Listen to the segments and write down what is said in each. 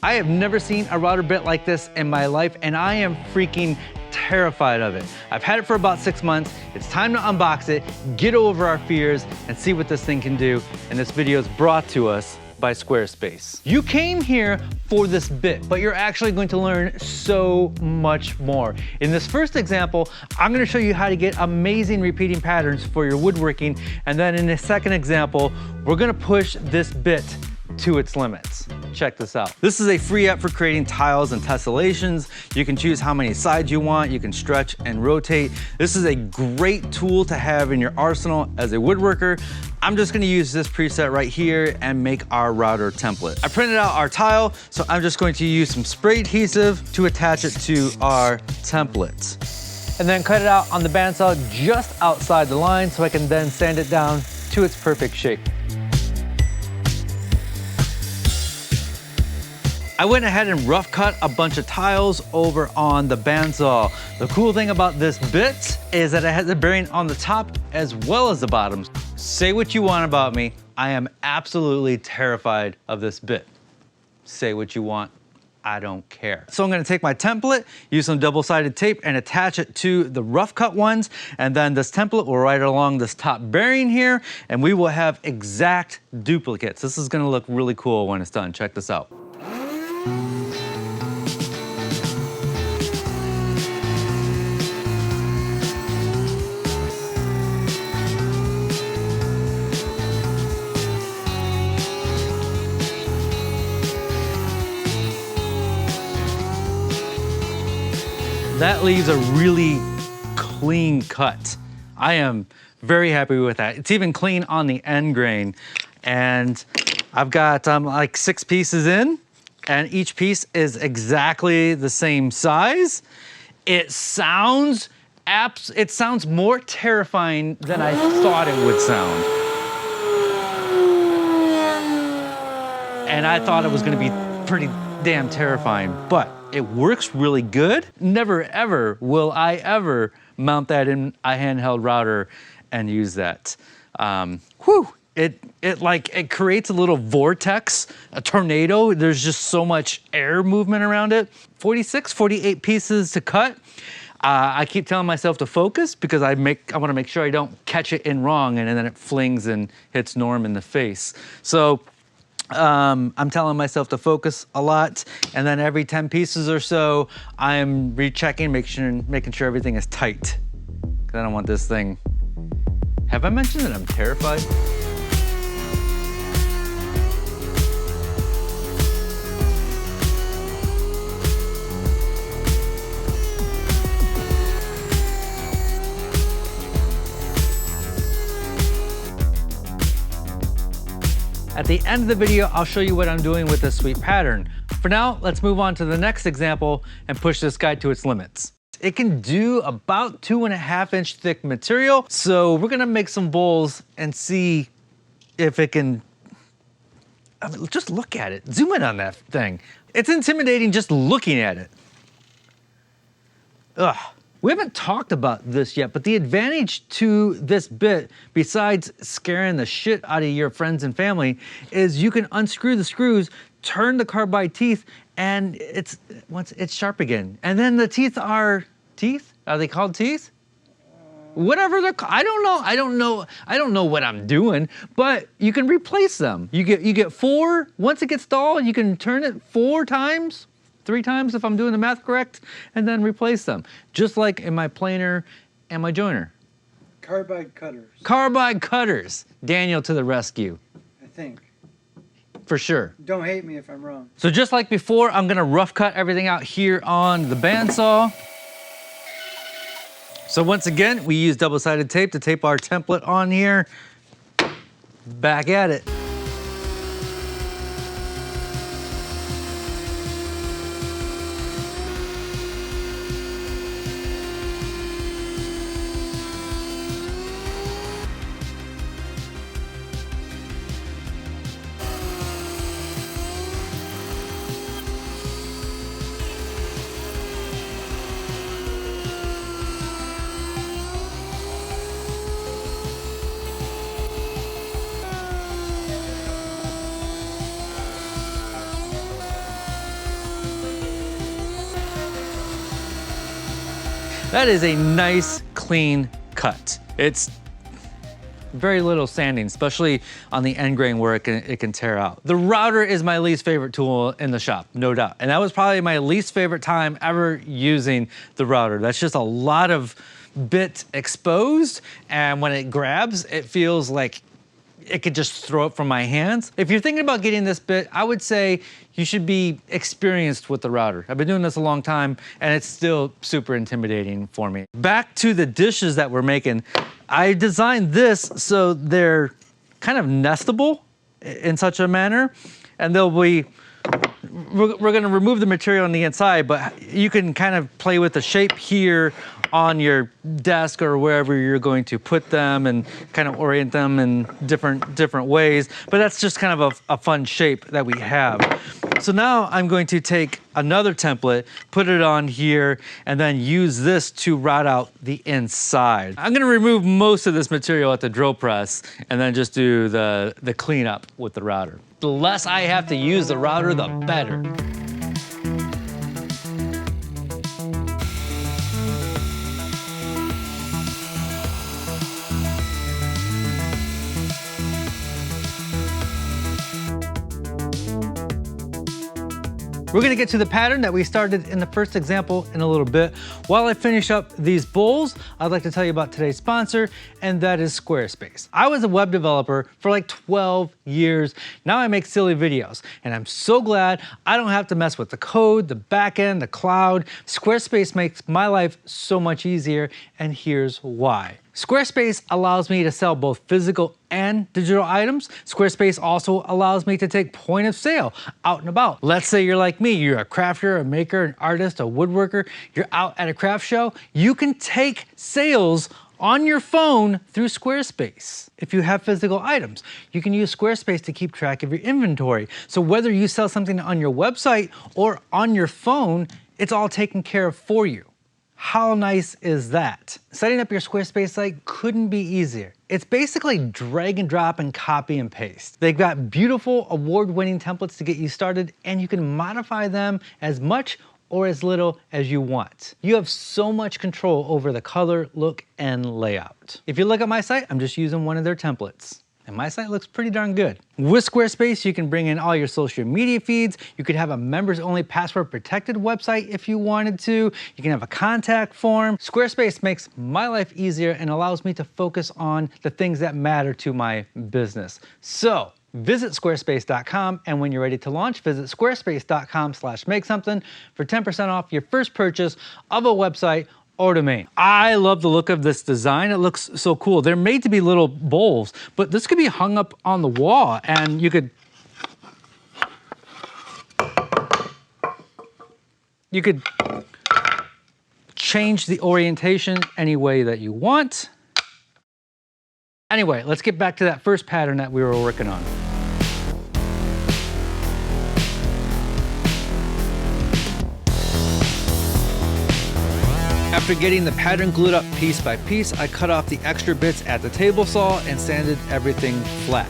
I have never seen a router bit like this in my life, and I am freaking terrified of it. I've had it for about 6 months. It's time to unbox it, get over our fears, and see what this thing can do. And this video is brought to us by Squarespace. You came here for this bit, but you're actually going to learn so much more. In this first example, I'm gonna show you how to get amazing repeating patterns for your woodworking. And then in the second example, we're gonna push this bit to its limits. Check this out. This is a free app for creating tiles and tessellations. You can choose how many sides you want. You can stretch and rotate. This is a great tool to have in your arsenal as a woodworker. I'm just gonna use this preset right here and make our router template. I printed out our tile, so I'm just going to use some spray adhesive to attach it to our template. And then cut it out on the bandsaw just outside the line so I can then sand it down to its perfect shape. I went ahead and rough cut a bunch of tiles over on the bandsaw. The cool thing about this bit is that it has a bearing on the top as well as the bottom. Say what you want about me, I am absolutely terrified of this bit. Say what you want, I don't care. So I'm gonna take my template, use some double-sided tape and attach it to the rough cut ones. And then this template will ride along this top bearing here and we will have exact duplicates. This is gonna look really cool when it's done. Check this out. That leaves a really clean cut. I am very happy with that. It's even clean on the end grain. And I've got like 6 pieces in, and each piece is exactly the same size. It sounds more terrifying than I thought it would sound. And I thought it was gonna be pretty damn terrifying, but it works really good. Never ever will I ever mount that in a handheld router and use that. It creates a little vortex, a tornado. There's just so much air movement around it. 46, 48 pieces to cut. I keep telling myself to focus because I wanna make sure I don't catch it in wrong and then it flings and hits Norm in the face. So I'm telling myself to focus a lot, and then every 10 pieces or so, I'm rechecking, making sure everything is tight. Because I don't want this thing. Have I mentioned that I'm terrified? At the end of the video, I'll show you what I'm doing with this sweet pattern. For now, let's move on to the next example and push this guy to its limits. It can do about 2.5 inch thick material. So we're gonna make some bowls and see if it can, just look at it. Zoom in on that thing. It's intimidating just looking at it. Ugh. We haven't talked about this yet, but the advantage to this bit, besides scaring the shit out of your friends and family, is you can unscrew the screws, turn the carbide teeth, and it's sharp again. And then the teeth are teeth? Are they called teeth? Whatever they're called. I don't know what I'm doing, but you can replace them. You get 4, once it gets dull, you can turn it 4 times. 3 times if I'm doing the math correct, and then replace them. Just like in my planer and my joiner. Carbide cutters. Carbide cutters. Daniel to the rescue. I think. For sure. Don't hate me if I'm wrong. So just like before, I'm gonna rough cut everything out here on the bandsaw. So once again, we use double-sided tape to tape our template on here. Back at it. That is a nice, clean cut. It's very little sanding, especially on the end grain where it can tear out. The router is my least favorite tool in the shop, no doubt. And that was probably my least favorite time ever using the router. That's just a lot of bit exposed, and when it grabs, it feels like it could just throw it from my hands. If you're thinking about getting this bit, I would say you should be experienced with the router. I've been doing this a long time and it's still super intimidating for me. Back to the dishes that we're making. I designed this so they're kind of nestable in such a manner, and they'll be, we're gonna remove the material on the inside, but you can kind of play with the shape here on your desk or wherever you're going to put them and kind of orient them in different ways. But that's just kind of a fun shape that we have. So now I'm going to take another template, put it on here, and then use this to route out the inside. I'm gonna remove most of this material at the drill press and then just do the cleanup with the router. The less I have to use the router, the better. We're gonna get to the pattern that we started in the first example in a little bit. While I finish up these bowls, I'd like to tell you about today's sponsor, and that is Squarespace. I was a web developer for like 12 years. Now I make silly videos, and I'm so glad I don't have to mess with the code, the backend, the cloud. Squarespace makes my life so much easier, and here's why. Squarespace allows me to sell both physical and digital items. Squarespace also allows me to take point of sale out and about. Let's say you're like me, you're a crafter, a maker, an artist, a woodworker, you're out at a craft show. You can take sales on your phone through Squarespace. If you have physical items, you can use Squarespace to keep track of your inventory. So whether you sell something on your website or on your phone, it's all taken care of for you. How nice is that? Setting up your Squarespace site couldn't be easier. It's basically drag and drop and copy and paste. They've got beautiful award-winning templates to get you started, and you can modify them as much or as little as you want. You have so much control over the color, look, and layout. If you look at my site, I'm just using one of their templates, and my site looks pretty darn good. With Squarespace, you can bring in all your social media feeds. You could have a members only password protected website if you wanted to. You can have a contact form. Squarespace makes my life easier and allows me to focus on the things that matter to my business. So visit squarespace.com, and when you're ready to launch, visit squarespace.com/makesomething for 10% off your first purchase of a website or domain. I love the look of this design. It looks so cool. They're made to be little bowls, but this could be hung up on the wall, and you could change the orientation any way that you want. Anyway, let's get back to that first pattern that we were working on. After getting the pattern glued up piece by piece, I cut off the extra bits at the table saw and sanded everything flat.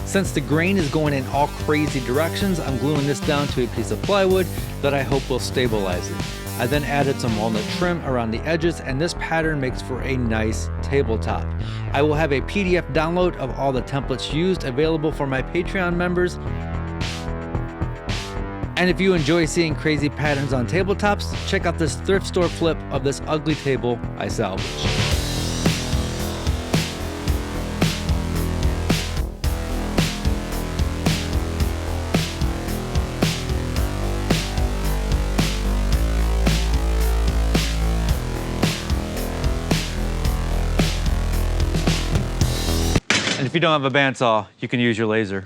Since the grain is going in all crazy directions, I'm gluing this down to a piece of plywood that I hope will stabilize it. I then added some walnut trim around the edges, and this pattern makes for a nice tabletop. I will have a PDF download of all the templates used available for my Patreon members. And if you enjoy seeing crazy patterns on tabletops, check out this thrift store flip of this ugly table I salvaged. And if you don't have a bandsaw, you can use your laser.